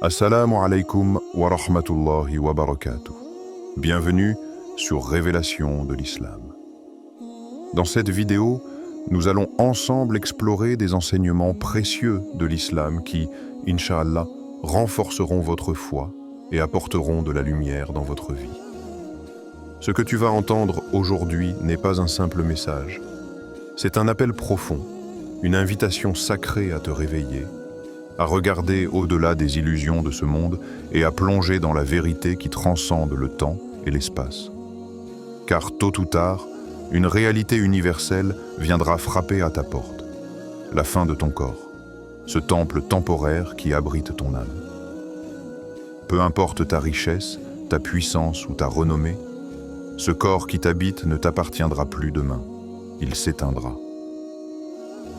Assalamu alaikum wa rahmatullahi wa barakatuh. Bienvenue sur Révélation de l'Islam. Dans cette vidéo, nous allons ensemble explorer des enseignements précieux de l'Islam qui, Inch'Allah, renforceront votre foi et apporteront de la lumière dans votre vie. Ce que tu vas entendre aujourd'hui n'est pas un simple message. C'est un appel profond, une invitation sacrée à te réveiller, à regarder au-delà des illusions de ce monde et à plonger dans la vérité qui transcende le temps et l'espace. Car tôt ou tard, une réalité universelle viendra frapper à ta porte, la fin de ton corps, ce temple temporaire qui abrite ton âme. Peu importe ta richesse, ta puissance ou ta renommée, ce corps qui t'habite ne t'appartiendra plus demain, il s'éteindra.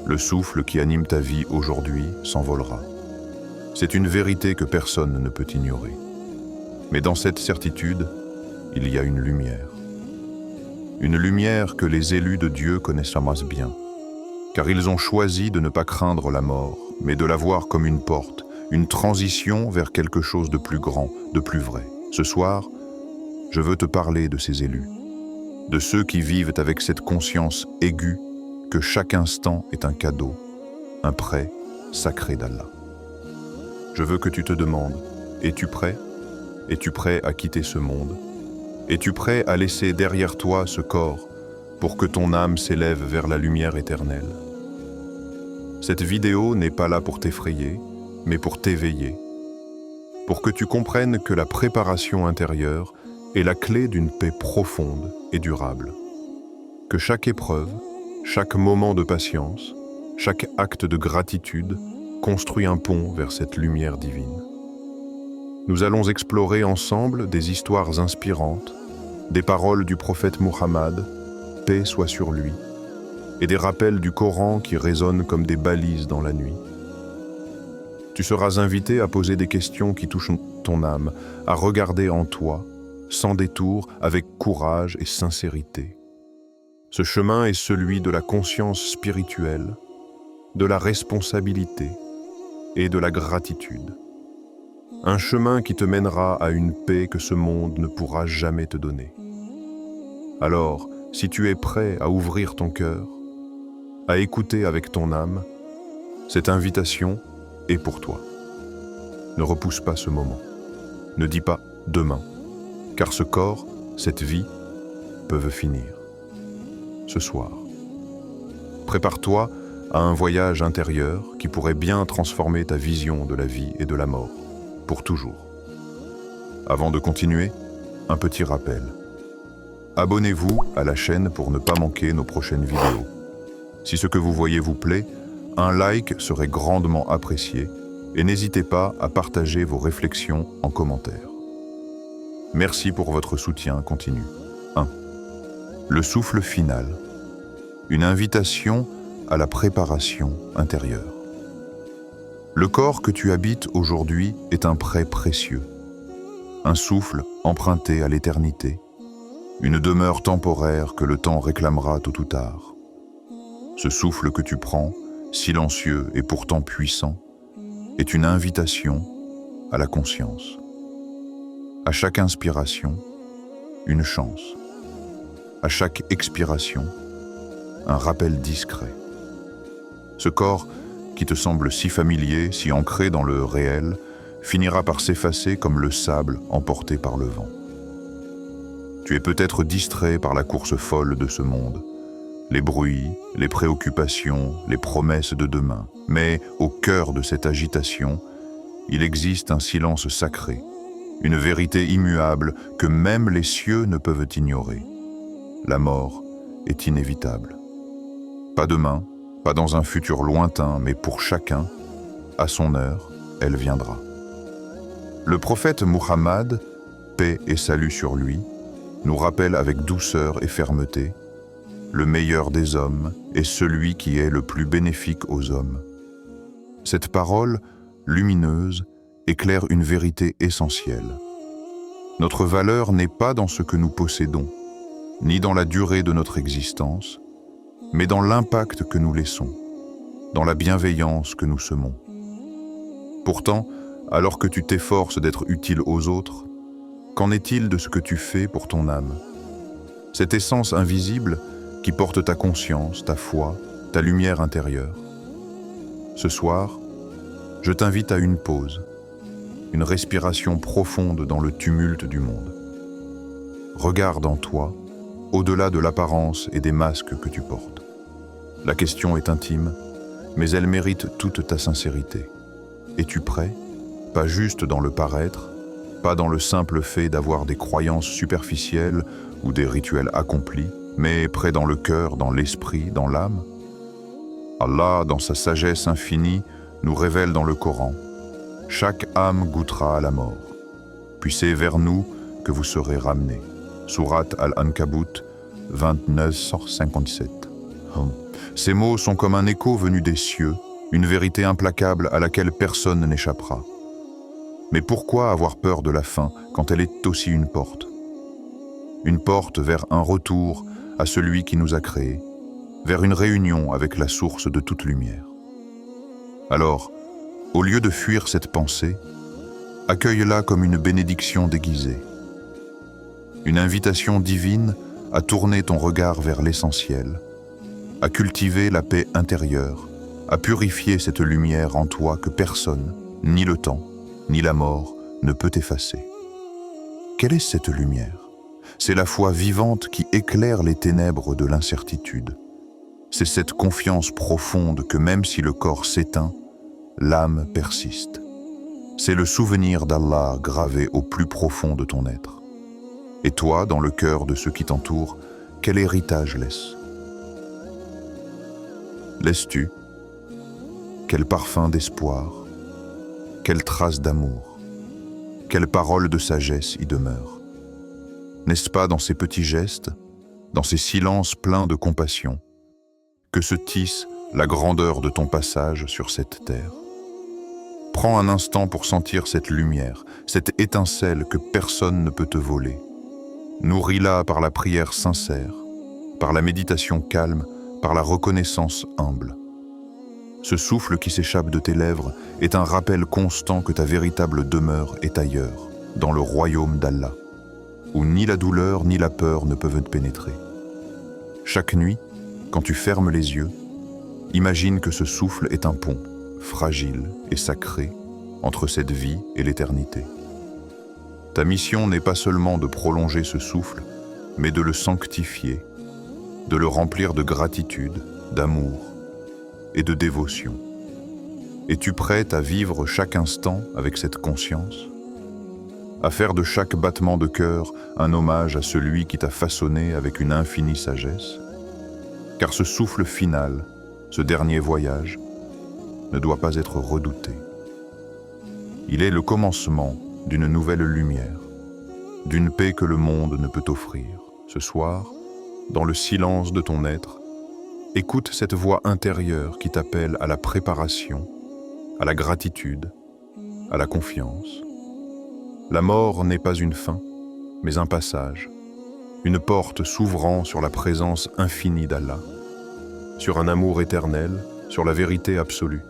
Le souffle qui anime ta vie aujourd'hui s'envolera. C'est une vérité que personne ne peut ignorer. Mais dans cette certitude, il y a une lumière. Une lumière que les élus de Dieu connaissent bien, car ils ont choisi de ne pas craindre la mort, mais de la voir comme une porte, une transition vers quelque chose de plus grand, de plus vrai. Ce soir, je veux te parler de ces élus, de ceux qui vivent avec cette conscience aiguë que chaque instant est un cadeau, un prêt sacré d'Allah. Je veux que tu te demandes, es-tu prêt? Es-tu prêt à quitter ce monde? Es-tu prêt à laisser derrière toi ce corps pour que ton âme s'élève vers la lumière éternelle? Cette vidéo n'est pas là pour t'effrayer, mais pour t'éveiller, pour que tu comprennes que la préparation intérieure est la clé d'une paix profonde et durable, que chaque épreuve, chaque moment de patience, chaque acte de gratitude construit un pont vers cette lumière divine. Nous allons explorer ensemble des histoires inspirantes, des paroles du prophète Muhammad, paix soit sur lui, et des rappels du Coran qui résonnent comme des balises dans la nuit. Tu seras invité à poser des questions qui touchent ton âme, à regarder en toi, sans détour, avec courage et sincérité. Ce chemin est celui de la conscience spirituelle, de la responsabilité et de la gratitude. Un chemin qui te mènera à une paix que ce monde ne pourra jamais te donner. Alors, si tu es prêt à ouvrir ton cœur, à écouter avec ton âme, cette invitation est pour toi. Ne repousse pas ce moment. Ne dis pas « demain », car ce corps, cette vie, peuvent finir. Ce soir. Prépare-toi à un voyage intérieur qui pourrait bien transformer ta vision de la vie et de la mort, pour toujours. Avant de continuer, un petit rappel. Abonnez-vous à la chaîne pour ne pas manquer nos prochaines vidéos. Si ce que vous voyez vous plaît, un like serait grandement apprécié et n'hésitez pas à partager vos réflexions en commentaire. Merci pour votre soutien continu. 1. Le souffle final. Une invitation à la préparation intérieure. Le corps que tu habites aujourd'hui est un prêt précieux. Un souffle emprunté à l'éternité. Une demeure temporaire que le temps réclamera tôt ou tard. Ce souffle que tu prends, silencieux et pourtant puissant, est une invitation à la conscience. À chaque inspiration, une chance. À chaque expiration, un rappel discret. Ce corps, qui te semble si familier, si ancré dans le réel, finira par s'effacer comme le sable emporté par le vent. Tu es peut-être distrait par la course folle de ce monde, les bruits, les préoccupations, les promesses de demain. Mais au cœur de cette agitation, il existe un silence sacré, une vérité immuable que même les cieux ne peuvent ignorer. La mort est inévitable. Pas demain, pas dans un futur lointain, mais pour chacun, à son heure, elle viendra. Le prophète Muhammad, paix et salut sur lui, nous rappelle avec douceur et fermeté: le meilleur des hommes est celui qui est le plus bénéfique aux hommes. Cette parole, lumineuse, éclaire une vérité essentielle. Notre valeur n'est pas dans ce que nous possédons, ni dans la durée de notre existence, mais dans l'impact que nous laissons, dans la bienveillance que nous semons. Pourtant, Alors que tu t'efforces d'être utile aux autres, qu'en est-il de ce que tu fais pour ton âme? Cette essence invisible qui porte ta conscience, ta foi, ta lumière intérieure. Ce soir, je t'invite à une pause, une respiration profonde dans le tumulte du monde. Regarde en toi, au-delà de l'apparence et des masques que tu portes. La question est intime, mais elle mérite toute ta sincérité. Es-tu prêt? Pas juste dans le paraître, pas dans le simple fait d'avoir des croyances superficielles ou des rituels accomplis, mais prêt dans le cœur, dans l'esprit, dans l'âme? Allah, dans sa sagesse infinie, nous révèle dans le Coran: chaque âme goûtera à la mort, puis c'est vers nous que vous serez ramenés. Sourate Al-Ankabut 29-57. Ces mots sont comme un écho venu des cieux, une vérité implacable à laquelle personne n'échappera. Mais pourquoi avoir peur de la fin quand elle est aussi une porte? Une porte vers un retour à celui qui nous a créés, vers une réunion avec la source de toute lumière. Alors, au lieu de fuir cette pensée, accueille-la comme une bénédiction déguisée. Une invitation divine à tourner ton regard vers l'essentiel, à cultiver la paix intérieure, à purifier cette lumière en toi que personne, ni le temps, ni la mort, ne peut effacer. Quelle est cette lumière? C'est la foi vivante qui éclaire les ténèbres de l'incertitude. C'est cette confiance profonde que même si le corps s'éteint, l'âme persiste. C'est le souvenir d'Allah gravé au plus profond de ton être. Et toi, dans le cœur de ceux qui t'entourent, quel héritage laisses-tu? Quel parfum d'espoir? Quelle trace d'amour? Quelle parole de sagesse y demeure? N'est-ce pas dans ces petits gestes, dans ces silences pleins de compassion, que se tisse la grandeur de ton passage sur cette terre? Prends un instant pour sentir cette lumière, cette étincelle que personne ne peut te voler. Nourris-la par la prière sincère, par la méditation calme, par la reconnaissance humble. Ce souffle qui s'échappe de tes lèvres est un rappel constant que ta véritable demeure est ailleurs, dans le royaume d'Allah, où ni la douleur ni la peur ne peuvent te pénétrer. Chaque nuit, quand tu fermes les yeux, imagine que ce souffle est un pont, fragile et sacré, entre cette vie et l'éternité. Ta mission n'est pas seulement de prolonger ce souffle, mais de le sanctifier, de le remplir de gratitude, d'amour et de dévotion. Es-tu prête à vivre chaque instant avec cette conscience? À faire de chaque battement de cœur un hommage à celui qui t'a façonné avec une infinie sagesse? Car ce souffle final, ce dernier voyage, ne doit pas être redouté. Il est le commencement d'une nouvelle lumière, d'une paix que le monde ne peut offrir. Ce soir, dans le silence de ton être, écoute cette voix intérieure qui t'appelle à la préparation, à la gratitude, à la confiance. La mort n'est pas une fin, mais un passage, une porte s'ouvrant sur la présence infinie d'Allah, sur un amour éternel, sur la vérité absolue.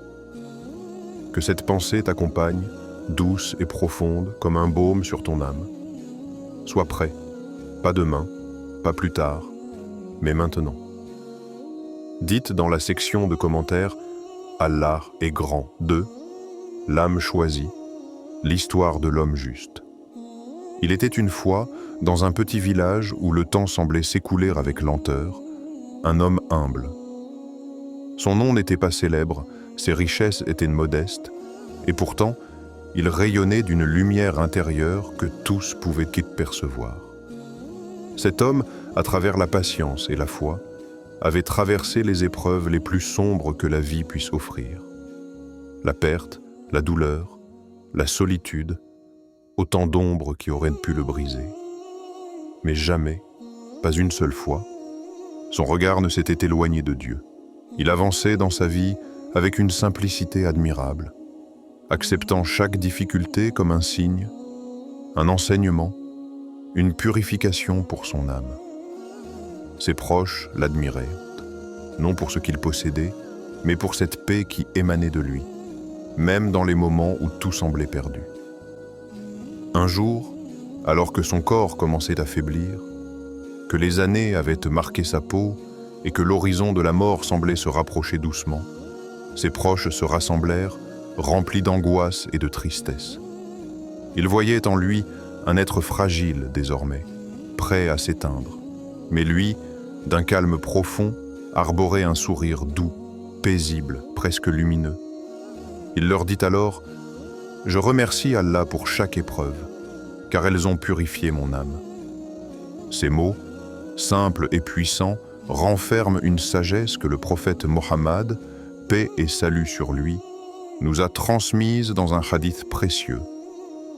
Que cette pensée t'accompagne, douce et profonde comme un baume sur ton âme. Sois prêt, pas demain, pas plus tard, mais maintenant. Dites dans la section de commentaires « Allah est grand » de « L'âme choisie, l'histoire de l'homme juste ». Il était une fois, dans un petit village où le temps semblait s'écouler avec lenteur, un homme humble. Son nom n'était pas célèbre, ses richesses étaient modestes, et pourtant, il rayonnait d'une lumière intérieure que tous pouvaient percevoir. Cet homme, à travers la patience et la foi, avait traversé les épreuves les plus sombres que la vie puisse offrir. La perte, la douleur, la solitude, autant d'ombres qui auraient pu le briser. Mais jamais, pas une seule fois, son regard ne s'était éloigné de Dieu. Il avançait dans sa vie avec une simplicité admirable, acceptant chaque difficulté comme un signe, un enseignement, une purification pour son âme. Ses proches l'admiraient, non pour ce qu'il possédait, mais pour cette paix qui émanait de lui. même dans les moments où tout semblait perdu. Un jour, alors que son corps commençait à faiblir, que les années avaient marqué sa peau et que l'horizon de la mort semblait se rapprocher doucement, ses proches se rassemblèrent, remplis d'angoisse et de tristesse. Ils voyaient en lui un être fragile désormais, prêt à s'éteindre. Mais lui, d'un calme profond, arborait un sourire doux, paisible, presque lumineux. Il leur dit alors « Je remercie Allah pour chaque épreuve, car elles ont purifié mon âme. » Ces mots, simples et puissants, renferment une sagesse que le prophète Mohammed, paix et salut sur lui, nous a transmise dans un hadith précieux.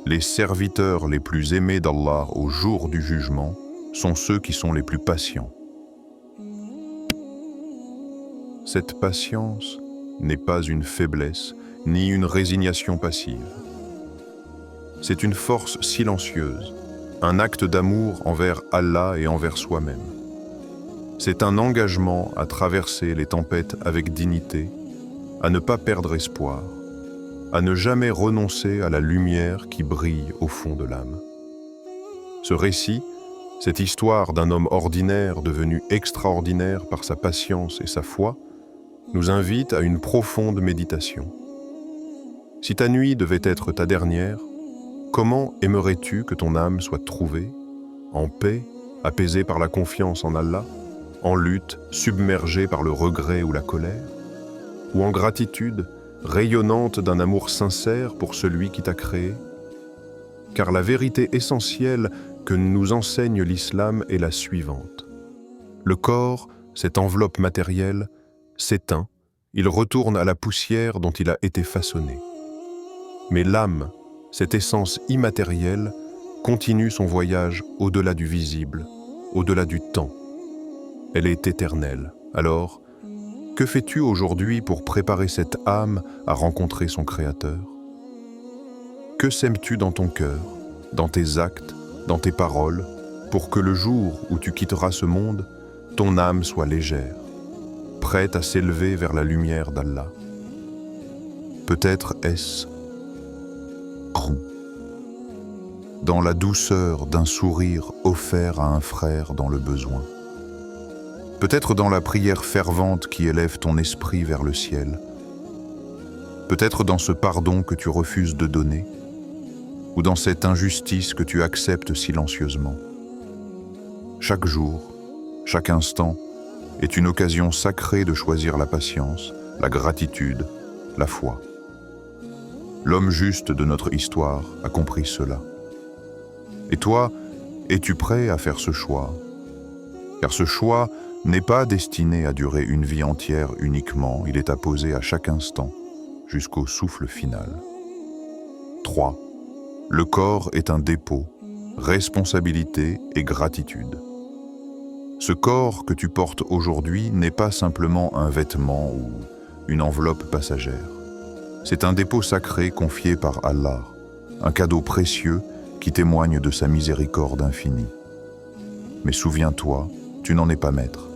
Les serviteurs les plus aimés d'Allah au jour du jugement sont ceux qui sont les plus patients. Cette patience n'est pas une faiblesse ni une résignation passive. C'est une force silencieuse, un acte d'amour envers Allah et envers soi-même. C'est un engagement à traverser les tempêtes avec dignité, à ne pas perdre espoir, à ne jamais renoncer à la lumière qui brille au fond de l'âme. Ce récit, cette histoire d'un homme ordinaire devenu extraordinaire par sa patience et sa foi, nous invite à une profonde méditation. Si ta nuit devait être ta dernière, comment aimerais-tu que ton âme soit trouvée, en paix, apaisée par la confiance en Allah, en lutte, submergée par le regret ou la colère, ou en gratitude, rayonnante d'un amour sincère pour celui qui t'a créé? Car la vérité essentielle que nous enseigne l'islam est la suivante. Le corps, cette enveloppe matérielle, s'éteint, il retourne à la poussière dont il a été façonné. Mais l'âme, cette essence immatérielle, continue son voyage au-delà du visible, au-delà du temps. Elle est éternelle. Alors, que fais-tu aujourd'hui pour préparer cette âme à rencontrer son Créateur? Que sèmes-tu dans ton cœur, dans tes actes, dans tes paroles, pour que le jour où tu quitteras ce monde, ton âme soit légère, prête à s'élever vers la lumière d'Allah? Peut-être est-ce dans la douceur d'un sourire offert à un frère dans le besoin. Peut-être dans la prière fervente qui élève ton esprit vers le ciel. Peut-être dans ce pardon que tu refuses de donner, ou dans cette injustice que tu acceptes silencieusement. Chaque jour, chaque instant est une occasion sacrée de choisir la patience, la gratitude, la foi. L'homme juste de notre histoire a compris cela. Et toi, es-tu prêt à faire ce choix? Car ce choix n'est pas destiné à durer une vie entière uniquement, il est à poser à chaque instant, jusqu'au souffle final. 3. Le corps est un dépôt, responsabilité et gratitude. Ce corps que tu portes aujourd'hui n'est pas simplement un vêtement ou une enveloppe passagère. C'est un dépôt sacré confié par Allah, un cadeau précieux qui témoigne de sa miséricorde infinie. Mais souviens-toi, tu n'en es pas maître.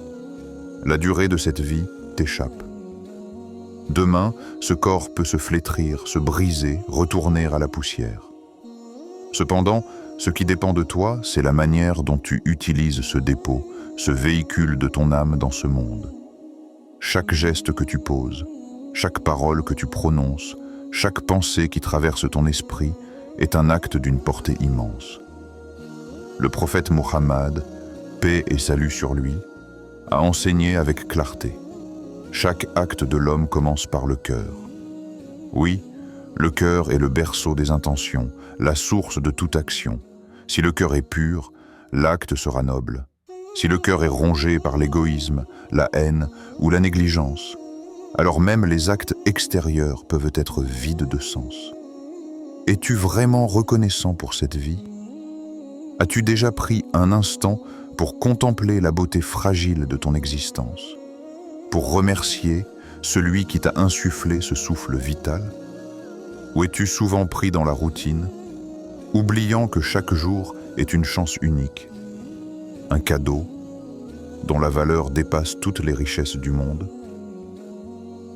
La durée de cette vie t'échappe. Demain, ce corps peut se flétrir, se briser, retourner à la poussière. Cependant, ce qui dépend de toi, c'est la manière dont tu utilises ce dépôt, ce véhicule de ton âme dans ce monde. Chaque geste que tu poses, chaque parole que tu prononces, chaque pensée qui traverse ton esprit est un acte d'une portée immense. Le prophète Mohammed, paix et salut sur lui, a enseigné avec clarté. Chaque acte de l'homme commence par le cœur. Oui, le cœur est le berceau des intentions, la source de toute action. Si le cœur est pur, l'acte sera noble. Si le cœur est rongé par l'égoïsme, la haine ou la négligence, alors même les actes extérieurs peuvent être vides de sens. Es-tu vraiment reconnaissant pour cette vie? As-tu déjà pris un instant pour contempler la beauté fragile de ton existence, pour remercier celui qui t'a insufflé ce souffle vital? Ou es-tu souvent pris dans la routine, oubliant que chaque jour est une chance unique, un cadeau dont la valeur dépasse toutes les richesses du monde?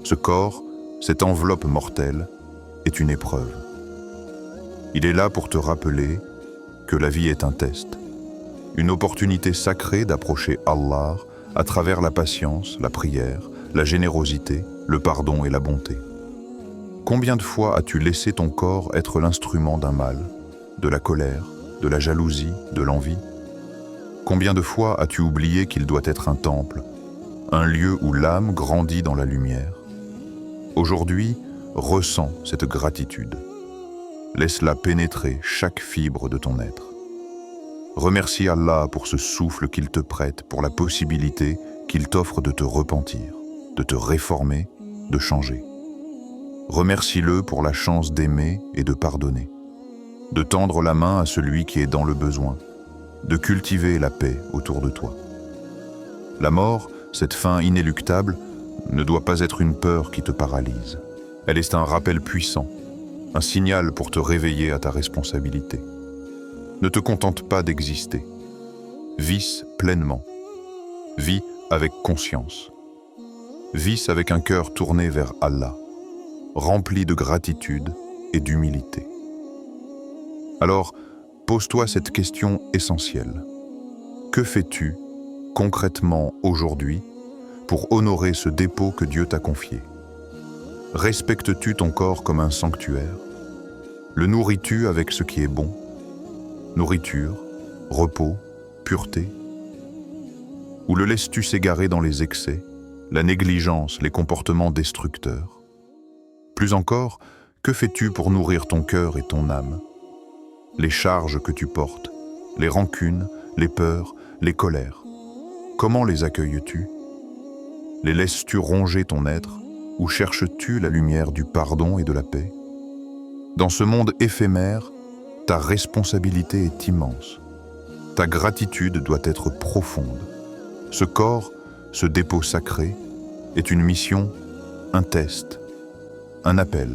Ce corps, cette enveloppe mortelle, est une épreuve. Il est là pour te rappeler que la vie est un test, une opportunité sacrée d'approcher Allah à travers la patience, la prière, la générosité, le pardon et la bonté. Combien de fois as-tu laissé ton corps être l'instrument d'un mal, de la colère, de la jalousie, de l'envie? Combien de fois as-tu oublié qu'il doit être un temple, un lieu où l'âme grandit dans la lumière? Aujourd'hui, ressens cette gratitude. Laisse-la pénétrer chaque fibre de ton être. Remercie Allah pour ce souffle qu'il te prête, pour la possibilité qu'il t'offre de te repentir, de te réformer, de changer. Remercie-le pour la chance d'aimer et de pardonner, de tendre la main à celui qui est dans le besoin, de cultiver la paix autour de toi. La mort, cette fin inéluctable, ne doit pas être une peur qui te paralyse. Elle est un rappel puissant, un signal pour te réveiller à ta responsabilité. Ne te contente pas d'exister. Vis pleinement. Vis avec conscience. Vis avec un cœur tourné vers Allah, rempli de gratitude et d'humilité. Alors, pose-toi cette question essentielle. Que fais-tu concrètement aujourd'hui pour honorer ce dépôt que Dieu t'a confié? Respectes-tu ton corps comme un sanctuaire? Le nourris-tu avec ce qui est bon? Nourriture, repos, pureté? Ou le laisses-tu s'égarer dans les excès, la négligence, les comportements destructeurs? Plus encore, que fais-tu pour nourrir ton cœur et ton âme? Les charges que tu portes, les rancunes, les peurs, les colères, comment les accueilles-tu? Les laisses-tu ronger ton être ou cherches-tu la lumière du pardon et de la paix? Dans ce monde éphémère, ta responsabilité est immense. Ta gratitude doit être profonde. Ce corps, ce dépôt sacré, est une mission, un test, un appel.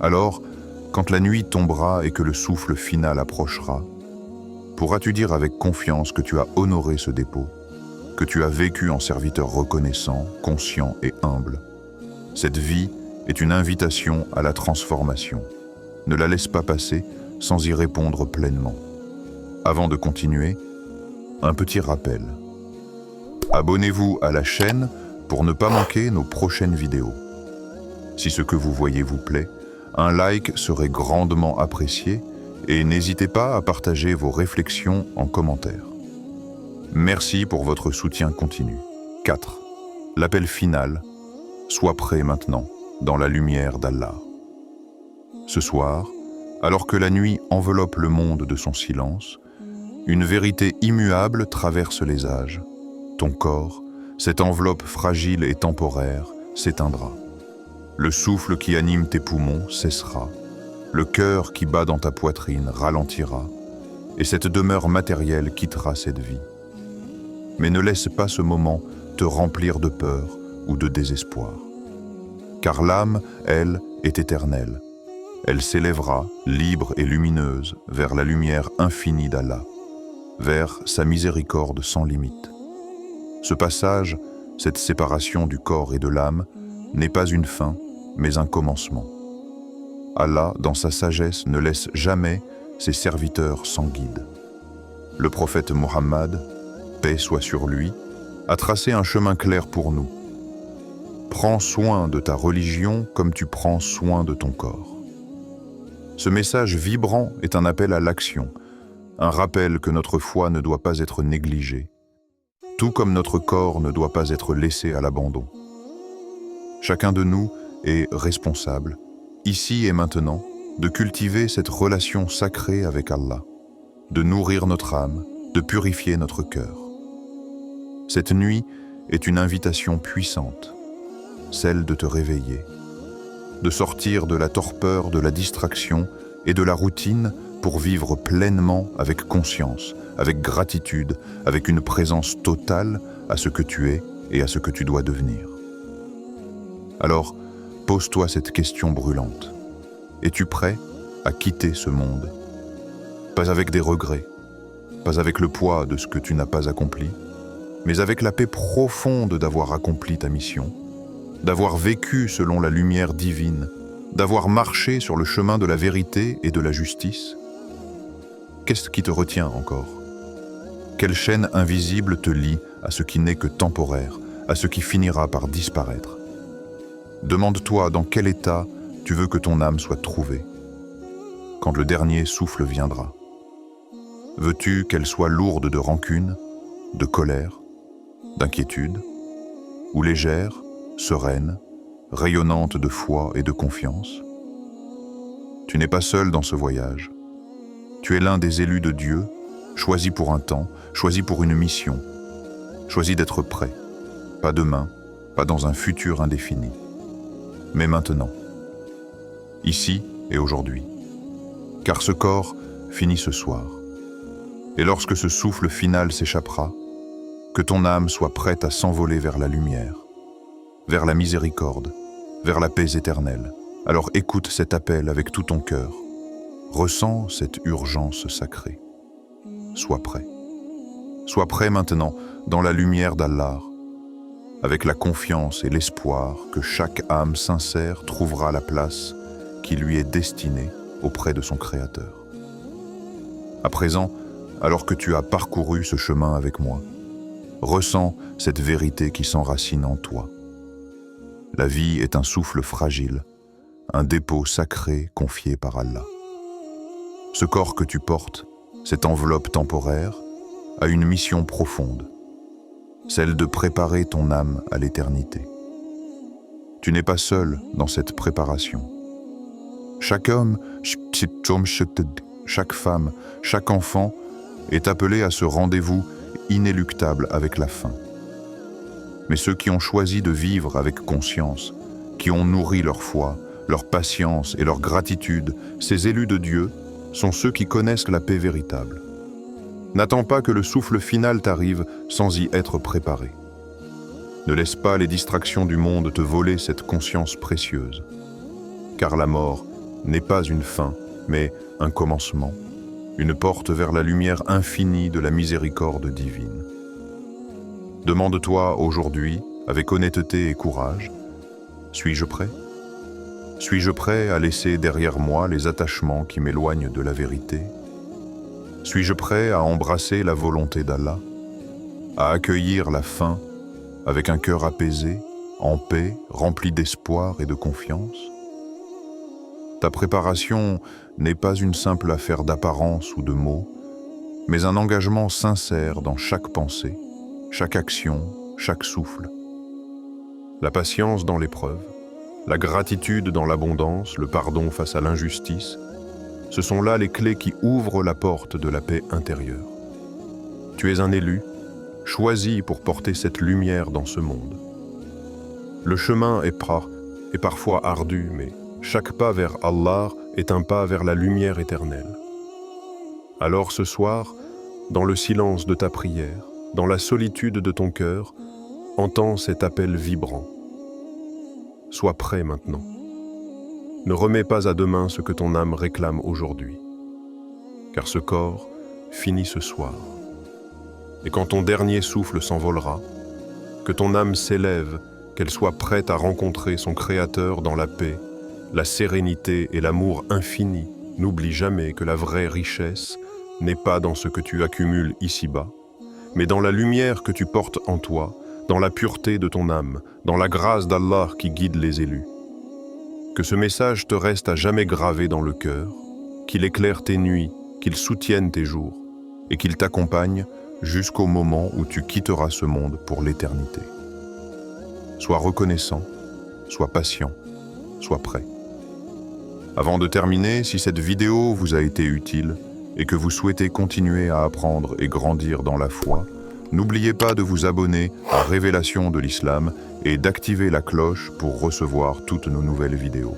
Alors, quand la nuit tombera et que le souffle final approchera, pourras-tu dire avec confiance que tu as honoré ce dépôt, que tu as vécu en serviteur reconnaissant, conscient et humble? Cette vie est une invitation à la transformation. Ne la laisse pas passer sans y répondre pleinement. Avant de continuer, un petit rappel. Abonnez-vous à la chaîne pour ne pas manquer nos prochaines vidéos. Si ce que vous voyez vous plaît, un like serait grandement apprécié et n'hésitez pas à partager vos réflexions en commentaire. Merci pour votre soutien continu. 4. L'appel final. Sois prêt maintenant, dans la lumière d'Allah. Ce soir, alors que la nuit enveloppe le monde de son silence, une vérité immuable traverse les âges. Ton corps, cette enveloppe fragile et temporaire, s'éteindra. Le souffle qui anime tes poumons cessera. Le cœur qui bat dans ta poitrine ralentira. Et cette demeure matérielle quittera cette vie. Mais ne laisse pas ce moment te remplir de peur ou de désespoir. Car l'âme, elle, est éternelle. Elle s'élèvera, libre et lumineuse, vers la lumière infinie d'Allah, vers sa miséricorde sans limite. Ce passage, cette séparation du corps et de l'âme, n'est pas une fin, mais un commencement. Allah, dans sa sagesse, ne laisse jamais ses serviteurs sans guide. Le prophète Mohammed, paix soit sur lui, a tracé un chemin clair pour nous. Prends soin de ta religion comme tu prends soin de ton corps. Ce message vibrant est un appel à l'action, un rappel que notre foi ne doit pas être négligée, tout comme notre corps ne doit pas être laissé à l'abandon. Chacun de nous est responsable, ici et maintenant, de cultiver cette relation sacrée avec Allah, de nourrir notre âme, de purifier notre cœur. Cette nuit est une invitation puissante, celle de te réveiller, de sortir de la torpeur, de la distraction et de la routine pour vivre pleinement avec conscience, avec gratitude, avec une présence totale à ce que tu es et à ce que tu dois devenir. Alors, pose-toi cette question brûlante. Es-tu prêt à quitter ce monde? Pas avec des regrets, pas avec le poids de ce que tu n'as pas accompli, mais avec la paix profonde d'avoir accompli ta mission, d'avoir vécu selon la lumière divine, d'avoir marché sur le chemin de la vérité et de la justice? Qu'est-ce qui te retient encore? Quelle chaîne invisible te lie à ce qui n'est que temporaire, à ce qui finira par disparaître? Demande-toi dans quel état tu veux que ton âme soit trouvée, quand le dernier souffle viendra. Veux-tu qu'elle soit lourde de rancune, de colère, d'inquiétude, ou légère, sereine, rayonnante de foi et de confiance? Tu n'es pas seul dans ce voyage. Tu es l'un des élus de Dieu, choisi pour un temps, choisi pour une mission, choisi d'être prêt, pas demain, pas dans un futur indéfini, mais maintenant, ici et aujourd'hui. Car ce corps finit ce soir. Et lorsque ce souffle final s'échappera, que ton âme soit prête à s'envoler vers la lumière, vers la miséricorde, vers la paix éternelle. Alors écoute cet appel avec tout ton cœur. Ressens cette urgence sacrée. Sois prêt. Sois prêt maintenant dans la lumière d'Allah, avec la confiance et l'espoir que chaque âme sincère trouvera la place qui lui est destinée auprès de son Créateur. À présent, alors que tu as parcouru ce chemin avec moi, ressens cette vérité qui s'enracine en toi. La vie est un souffle fragile, un dépôt sacré confié par Allah. Ce corps que tu portes, cette enveloppe temporaire, a une mission profonde, celle de préparer ton âme à l'éternité. Tu n'es pas seul dans cette préparation. Chaque homme, chaque femme, chaque enfant est appelé à ce rendez-vous inéluctable avec la fin. Mais ceux qui ont choisi de vivre avec conscience, qui ont nourri leur foi, leur patience et leur gratitude, ces élus de Dieu, sont ceux qui connaissent la paix véritable. N'attends pas que le souffle final t'arrive sans y être préparé. Ne laisse pas les distractions du monde te voler cette conscience précieuse. Car la mort n'est pas une fin, mais un commencement, une porte vers la lumière infinie de la miséricorde divine. Demande-toi aujourd'hui, avec honnêteté et courage, suis-je prêt? Suis-je prêt à laisser derrière moi les attachements qui m'éloignent de la vérité? Suis-je prêt à embrasser la volonté d'Allah, à accueillir la fin avec un cœur apaisé, en paix, rempli d'espoir et de confiance? Ta préparation n'est pas une simple affaire d'apparence ou de mots, mais un engagement sincère dans chaque pensée, chaque action, chaque souffle. La patience dans l'épreuve, la gratitude dans l'abondance, le pardon face à l'injustice, ce sont là les clés qui ouvrent la porte de la paix intérieure. Tu es un élu, choisi pour porter cette lumière dans ce monde. Le chemin est parfois ardu, mais chaque pas vers Allah est un pas vers la lumière éternelle. Alors ce soir, dans le silence de ta prière, dans la solitude de ton cœur, entends cet appel vibrant. Sois prêt maintenant. Ne remets pas à demain ce que ton âme réclame aujourd'hui, car ce corps finit ce soir. Et quand ton dernier souffle s'envolera, que ton âme s'élève, qu'elle soit prête à rencontrer son Créateur dans la paix, la sérénité et l'amour infini. N'oublie jamais que la vraie richesse n'est pas dans ce que tu accumules ici-bas, mais dans la lumière que tu portes en toi, dans la pureté de ton âme, dans la grâce d'Allah qui guide les élus. Que ce message te reste à jamais gravé dans le cœur, qu'il éclaire tes nuits, qu'il soutienne tes jours, et qu'il t'accompagne jusqu'au moment où tu quitteras ce monde pour l'éternité. Sois reconnaissant, sois patient, sois prêt. Avant de terminer, si cette vidéo vous a été utile et que vous souhaitez continuer à apprendre et grandir dans la foi, n'oubliez pas de vous abonner à Révélation de l'Islam et d'activer la cloche pour recevoir toutes nos nouvelles vidéos.